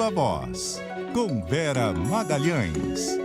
Viva Voz, com Vera Magalhães.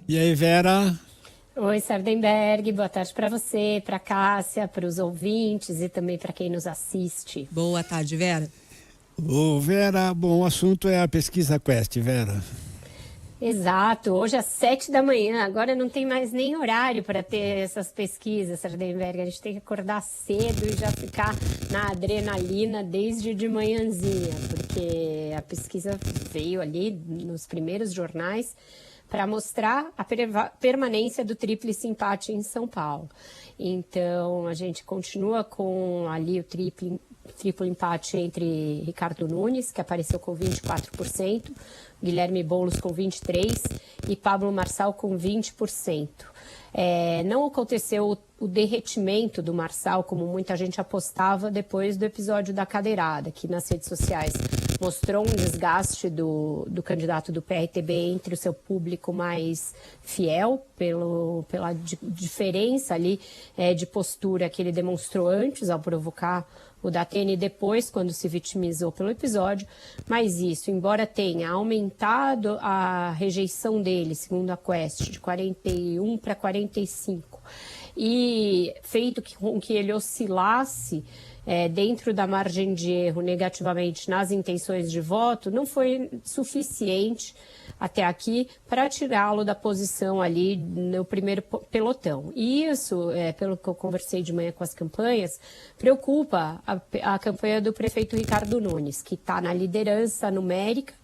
E aí, Vera? Oi, Sardenberg, boa tarde para você, para Cássia, para os ouvintes e também para quem nos assiste. Boa tarde, Vera. Ô, Vera, bom, o assunto é a pesquisa Quest, Vera. Exato, hoje às 7 da manhã, agora não tem mais nem horário para ter essas pesquisas, Sardenberg, a gente tem que acordar cedo e já ficar na adrenalina desde de manhãzinha, porque a pesquisa veio ali nos primeiros jornais para mostrar a permanência do tríplice empate em São Paulo. Então, a gente continua com ali o triplo empate entre Ricardo Nunes, que apareceu com 24%, Guilherme Boulos com 23% e Pablo Marçal com 20%. Não aconteceu o derretimento do Marçal, como muita gente apostava depois do episódio da cadeirada, que nas redes sociais mostrou um desgaste do candidato do PRTB entre o seu público mais fiel, pela diferença ali de postura que ele demonstrou antes ao provocar o Datena e depois, quando se vitimizou pelo episódio. Mas isso, embora tenha aumentado a rejeição dele, segundo a Quest, de 41 para 45, e feito com que ele oscilasse dentro da margem de erro negativamente nas intenções de voto, não foi suficiente até aqui para tirá-lo da posição ali no primeiro pelotão. E isso, pelo que eu conversei de manhã com as campanhas, preocupa a campanha do prefeito Ricardo Nunes, que está na liderança numérica,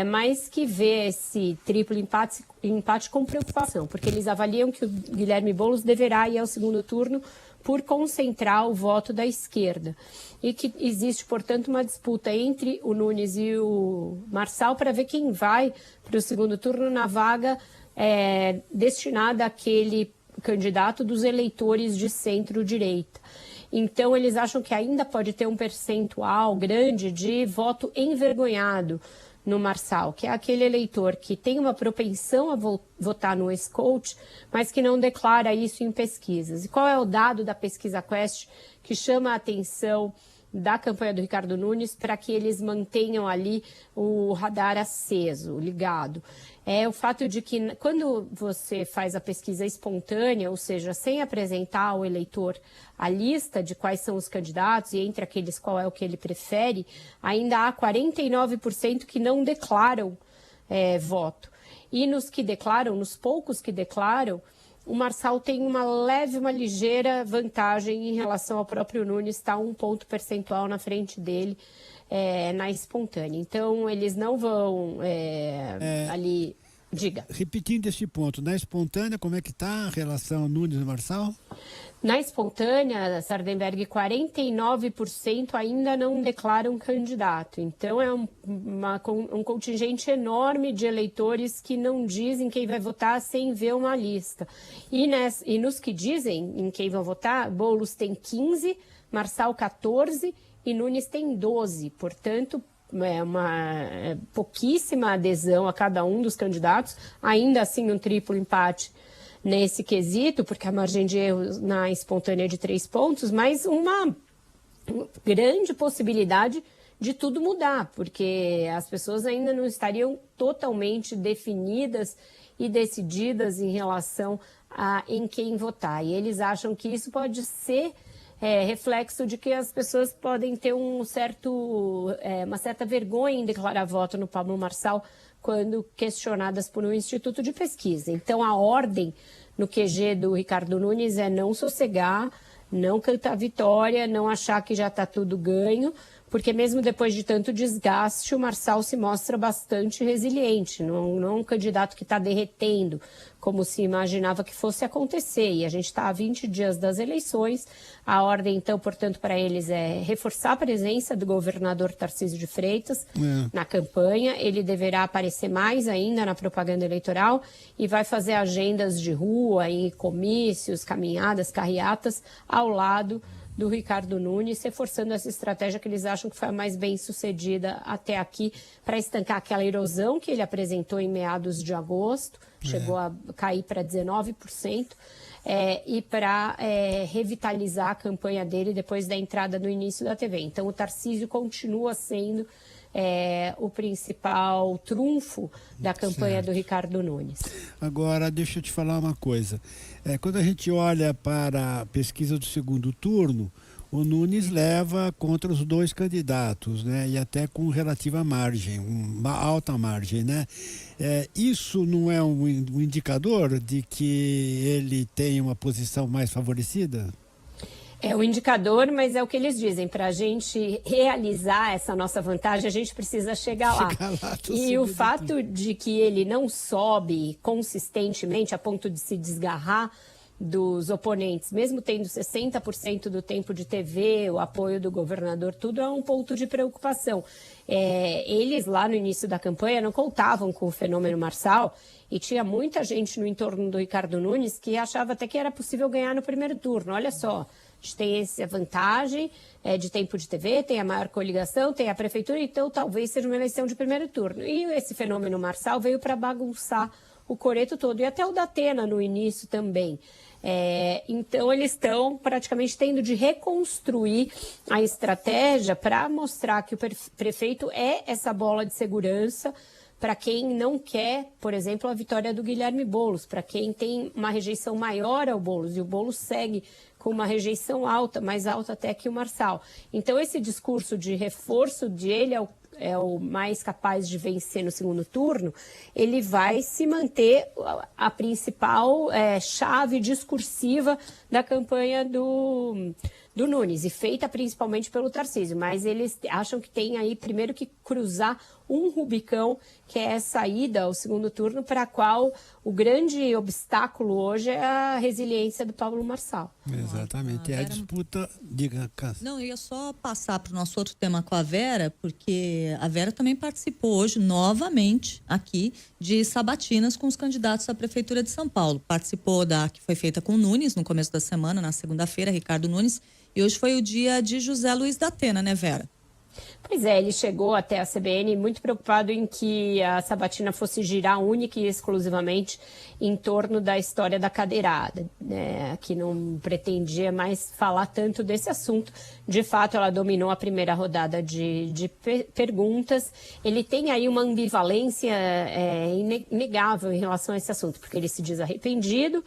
mas que vê esse triplo empate com preocupação, porque eles avaliam que o Guilherme Boulos deverá ir ao segundo turno por concentrar o voto da esquerda. E que existe, portanto, uma disputa entre o Nunes e o Marçal para ver quem vai para o segundo turno na vaga destinada àquele candidato dos eleitores de centro-direita. Então, eles acham que ainda pode ter um percentual grande de voto envergonhado no Marçal, que é aquele eleitor que tem uma propensão a votar no ex-coach, mas que não declara isso em pesquisas. E qual é o dado da pesquisa Quest que chama a atenção da campanha do Ricardo Nunes para que eles mantenham ali o radar aceso, ligado? É o fato de que quando você faz a pesquisa espontânea, ou seja, sem apresentar ao eleitor a lista de quais são os candidatos e entre aqueles qual é o que ele prefere, ainda há 49% que não declaram voto. E nos que declaram, nos poucos que declaram, o Marçal tem uma ligeira vantagem em relação ao próprio Nunes, está 1 ponto percentual na frente dele na espontânea. Então, eles não vão ali... Diga. Repetindo esse ponto, na espontânea, como é que está a relação Nunes e Marçal? Na espontânea, Sardenberg, 49% ainda não declaram candidato. Então, é um contingente enorme de eleitores que não dizem quem vai votar sem ver uma lista. E nos que dizem em quem vão votar, Boulos tem 15%, Marçal 14% e Nunes tem 12%. Portanto, uma pouquíssima adesão a cada um dos candidatos, ainda assim um triplo empate nesse quesito, porque a margem de erro na espontânea é de 3 pontos, mas uma grande possibilidade de tudo mudar, porque as pessoas ainda não estariam totalmente definidas e decididas em relação a em quem votar. E eles acham que isso pode ser reflexo de que as pessoas podem ter uma certa vergonha em declarar voto no Pablo Marçal quando questionadas por um instituto de pesquisa. Então, a ordem no QG do Ricardo Nunes é não sossegar, não cantar vitória, não achar que já está tudo ganho, porque mesmo depois de tanto desgaste, o Marçal se mostra bastante resiliente, não é um candidato que está derretendo, como se imaginava que fosse acontecer. E a gente está há 20 dias das eleições, a ordem, então, portanto, para eles é reforçar a presença do governador Tarcísio de Freitas na campanha, ele deverá aparecer mais ainda na propaganda eleitoral e vai fazer agendas de rua, em comícios, caminhadas, carreatas, ao lado do Ricardo Nunes, reforçando essa estratégia que eles acham que foi a mais bem sucedida até aqui, para estancar aquela erosão que ele apresentou em meados de agosto, chegou a cair para 19%, e para revitalizar a campanha dele depois da entrada no início da TV. Então, o Tarcísio continua sendo o principal trunfo da campanha do Ricardo Nunes. Agora, deixa eu te falar uma coisa. Quando a gente olha para a pesquisa do segundo turno, o Nunes leva contra os dois candidatos, né? E até com relativa margem, uma alta margem, né? Isso não é um indicador de que ele tem uma posição mais favorecida? É o indicador, mas é o que eles dizem. Para a gente realizar essa nossa vantagem, a gente precisa chegar lá. E o fato de que ele não sobe consistentemente a ponto de se desgarrar dos oponentes, mesmo tendo 60% do tempo de TV, o apoio do governador, tudo é um ponto de preocupação. Eles lá no início da campanha não contavam com o fenômeno Marçal e tinha muita gente no entorno do Ricardo Nunes que achava até que era possível ganhar no primeiro turno. Olha só, a gente tem essa vantagem de tempo de TV, tem a maior coligação, tem a prefeitura, então talvez seja uma eleição de primeiro turno. E esse fenômeno Marçal veio para bagunçar o coreto todo, e até o da Atena no início também. Então, eles estão praticamente tendo de reconstruir a estratégia para mostrar que o prefeito é essa bola de segurança para quem não quer, por exemplo, a vitória do Guilherme Boulos, para quem tem uma rejeição maior ao Boulos, e o Boulos segue com uma rejeição alta, mais alta até que o Marçal. Então, esse discurso de reforço de ele é o mais capaz de vencer no segundo turno, ele vai se manter a principal chave discursiva da campanha do Nunes, e feita principalmente pelo Tarcísio. Mas eles acham que tem aí primeiro que cruzar um Rubicão, que é essa ida ao segundo turno, para a qual o grande obstáculo hoje é a resiliência do Pablo Marçal. Exatamente, é a disputa. Diga, Cássia. Não, eu ia só passar para o nosso outro tema com a Vera, porque a Vera também participou hoje novamente aqui de sabatinas com os candidatos à Prefeitura de São Paulo. Participou da que foi feita com o Nunes no começo da semana, na segunda-feira, Ricardo Nunes, e hoje foi o dia de José Luiz da Atena, né, Vera? Pois é, ele chegou até a CBN muito preocupado em que a sabatina fosse girar única e exclusivamente em torno da história da cadeirada, né? Que não pretendia mais falar tanto desse assunto. De fato, ela dominou a primeira rodada de perguntas. Ele tem aí uma ambivalência inegável em relação a esse assunto, porque ele se diz arrependido,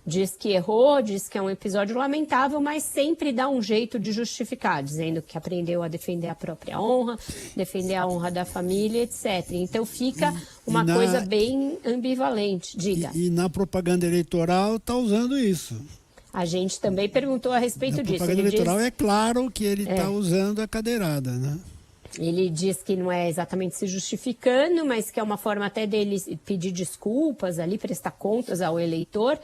diz que errou, diz que é um episódio lamentável, mas sempre dá um jeito de justificar, dizendo que aprendeu a defender a própria honra, defender a honra da família, etc. Então fica uma coisa bem ambivalente. Diga. E na propaganda eleitoral está usando isso. A gente também perguntou a respeito disso. Na propaganda eleitoral é claro que ele está usando a cadeirada, né? Ele diz que não é exatamente se justificando, mas que é uma forma até dele pedir desculpas ali, prestar contas ao eleitor.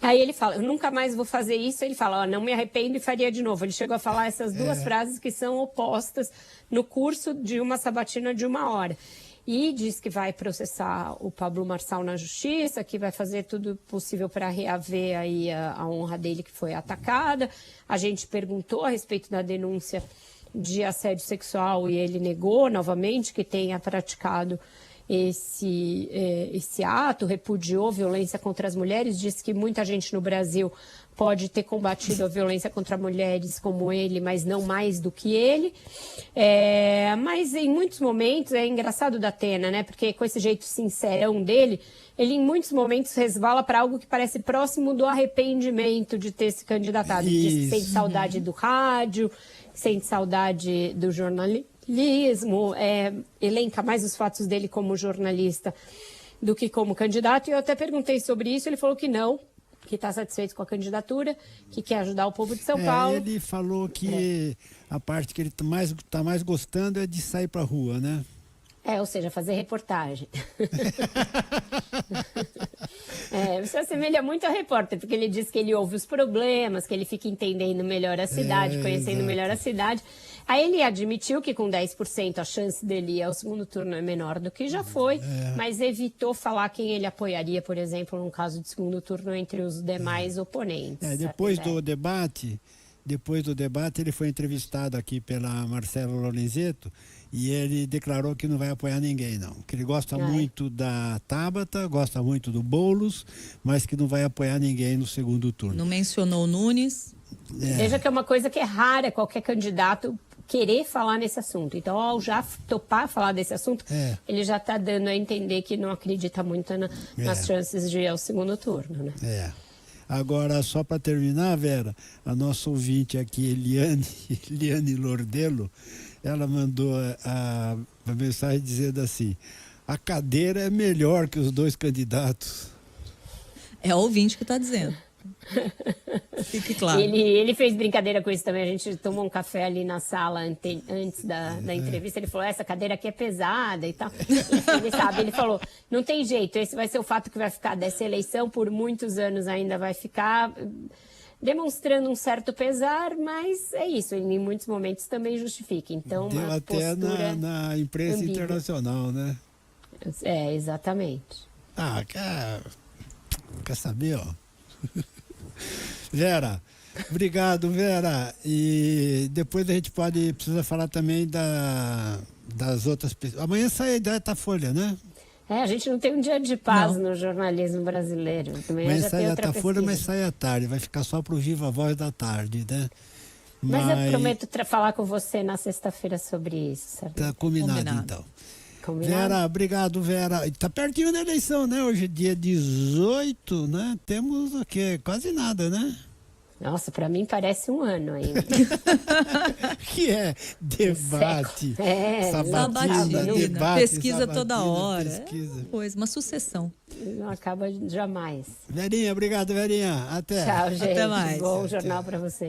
Aí ele fala, eu nunca mais vou fazer isso. Ele fala, não me arrependo e faria de novo. Ele chegou a falar essas duas frases que são opostas no curso de uma sabatina de 1 hora. E diz que vai processar o Pablo Marçal na justiça, que vai fazer tudo possível para reaver aí a honra dele que foi atacada. A gente perguntou a respeito da denúncia de assédio sexual e ele negou novamente que tenha praticado esse ato, repudiou violência contra as mulheres, disse que muita gente no Brasil pode ter combatido a violência contra mulheres como ele, mas não mais do que ele. Mas em muitos momentos, é engraçado da Atena, né? Porque com esse jeito sincerão dele, ele em muitos momentos resvala para algo que parece próximo do arrependimento de ter se candidatado. Ele diz que sente saudade do rádio, sente saudade do jornalismo, elenca mais os fatos dele como jornalista do que como candidato. E eu até perguntei sobre isso, ele falou que não, que está satisfeito com a candidatura, que quer ajudar o povo de São Paulo. Ele falou que a parte que ele está mais gostando é de sair para a rua, né? Ou seja, fazer reportagem. Você assemelha muito ao repórter, porque ele diz que ele ouve os problemas, que ele fica entendendo melhor a cidade, conhecendo melhor a cidade. Aí ele admitiu que com 10% a chance dele ir ao segundo turno é menor do que já foi, mas evitou falar quem ele apoiaria, por exemplo, num caso de segundo turno entre os demais oponentes. Depois do debate, depois do debate, ele foi entrevistado aqui pela Marcela Lorenzetto e ele declarou que não vai apoiar ninguém, não. Que ele gosta muito da Tabata, gosta muito do Boulos, mas que não vai apoiar ninguém no segundo turno. Não mencionou o Nunes. Veja que é uma coisa que é rara qualquer candidato querer falar nesse assunto. Então, ao já topar falar desse assunto, ele já está dando a entender que não acredita muito nas chances de ir ao segundo turno, né? Agora, só para terminar, Vera, a nossa ouvinte aqui, Eliane Lordelo, ela mandou a mensagem dizendo assim: a cadeira é melhor que os dois candidatos. É o ouvinte que está dizendo. Fique claro. Ele fez brincadeira com isso também. A gente tomou um café ali na sala antes da entrevista. Ele falou: essa cadeira aqui é pesada e tal. Ele sabe, ele falou: não tem jeito, esse vai ser o fato que vai ficar dessa eleição, por muitos anos ainda vai ficar, demonstrando um certo pesar, mas é isso, em muitos momentos também justifica. Então, deu uma até postura na imprensa ambígua. Internacional, né? Exatamente. Quer saber, ó? Vera, obrigado, Vera. E depois a gente precisa falar também das outras pessoas. Amanhã sai a Datafolha, né? A gente não tem um dia de paz no jornalismo brasileiro. Amanhã já sai tem a outra Datafolha, mas pesquisa. sai à tarde. Vai ficar só pro Viva Voz da tarde, né? Mas eu prometo falar com você na sexta-feira sobre isso, certo? Tá combinado, então. Combinado? Vera, obrigado, Vera. Tá pertinho da eleição, né? Hoje é dia 18, né? Temos o quê? Quase nada, né? Nossa, para mim parece um ano ainda. Que é debate, sabatina, debate, pesquisa sabatina, toda hora. Pesquisa. Pois, uma sucessão. Não acaba jamais. Verinha, obrigado, Verinha. Até. Tchau, gente. Até mais. Bom jornal para você.